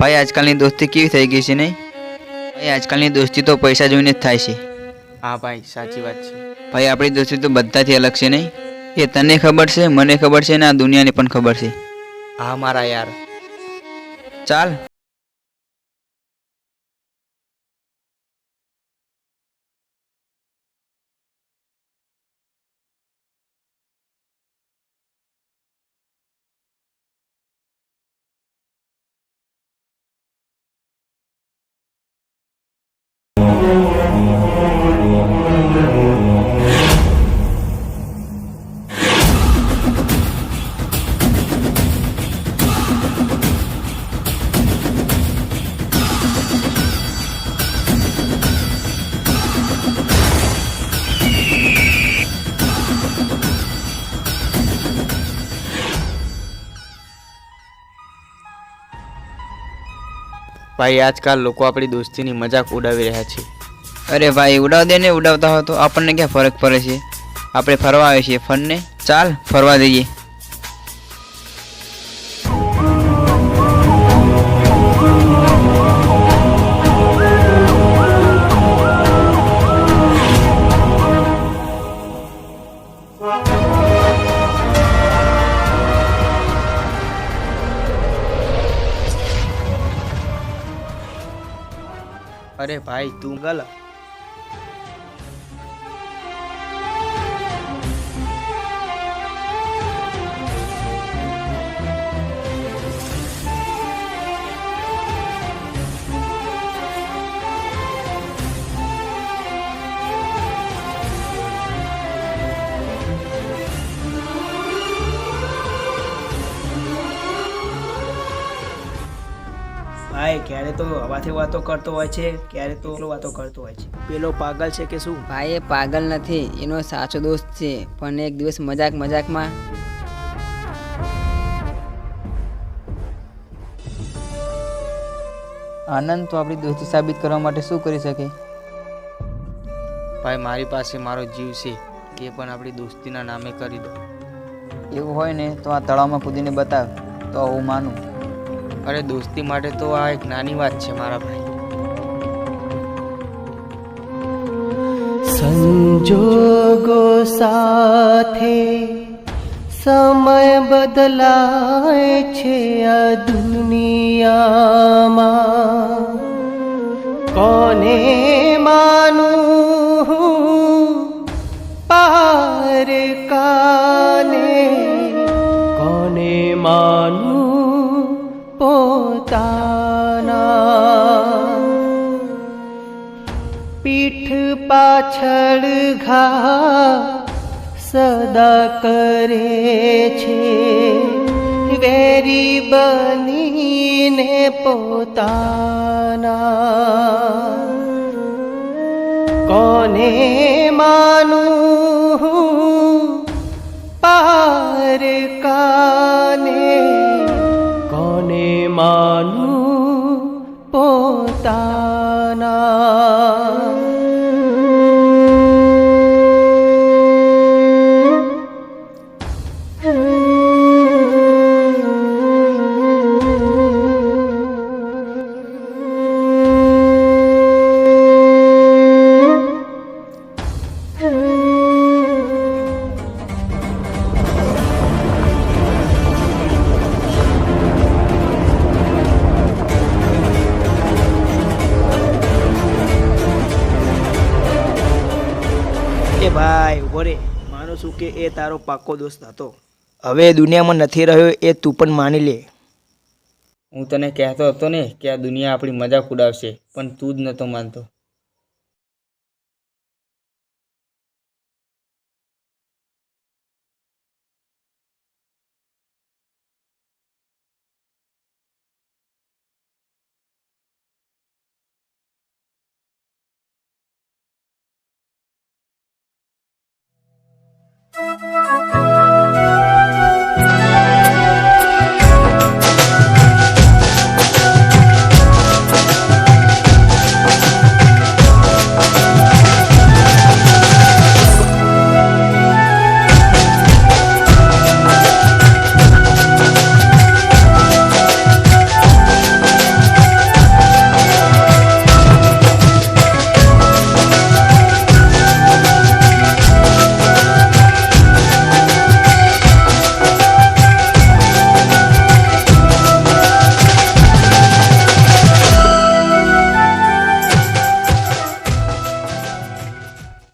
ભાઈ આજકાલની દોસ્તી કેવી થઈ ગઈ છે નહીં? ભાઈ આજકાલની દોસ્તી તો પૈસા જોઈને જ થાય છે. હા ભાઈ, સાચી વાત છે. ભાઈ આપણી દોસ્તી તો બધાથી અલગ છે નહીં? એ તને ખબર છે, મને ખબર છે ને આ દુનિયાને પણ ખબર છે. હા મારા યાર. ચાલ. ભાઈ આજકાલ લોકો આપણી દોસ્તીની મજાક ઉડાવી રહ્યા છે. અરે ભાઈ ઉડાવ દે ને, ઉડાવતા હો તો આપણને ક્યાં ફરક પડે છે? આપણે ફરવા આવે છીએ, ફરને ચાલ ફરવા જઈએ. અરે ભાઈ તું ગલ. ભાઈ ક્યારે તો હવાથી વાતો કરતો હોય છે, ક્યારે તો વાતો કરતો હોય છે. પેલો પાગલ છે કે શું? ભાઈ એ પાગલ નથી, એનો સાચો દોસ્ત છે. પણ એક દિવસ મજાકમાં આનંદ તો આપણી દોસ્તી સાબિત કરવા માટે શું કરી શકે? ભાઈ મારી પાસે મારો જીવ છે, એ પણ આપણી દોસ્તીના નામે કરી દો. એવું હોય ને તો આ તળાવમાં કૂદીને બતાવ, તો હું માનું. અરે દોસ્તી માટે તો આ એક નાની વાત છે મારા ભાઈ. સંજોગો સાથે સમય બદલાય છે આ દુનિયામાં. કોને માનું પાર કાને, કોને માનું પોતાના. પીઠ પાછળ ઘા સદા કરે છે, વેરી બનીને પોતાના. કોને માનું પાર કાને, કોને માનું પોતાના. એ ભાઈ ઉભો રે, માનું છું કે એ તારો પાક્કો દોસ્ત હતો. હવે દુનિયામાં નથી રહ્યો એ તું પણ માની લે. હું તને કહેતો હતો ને કે આ દુનિયા આપણી મજાક ઉડાવશે, પણ તું જ નહોતો માનતો.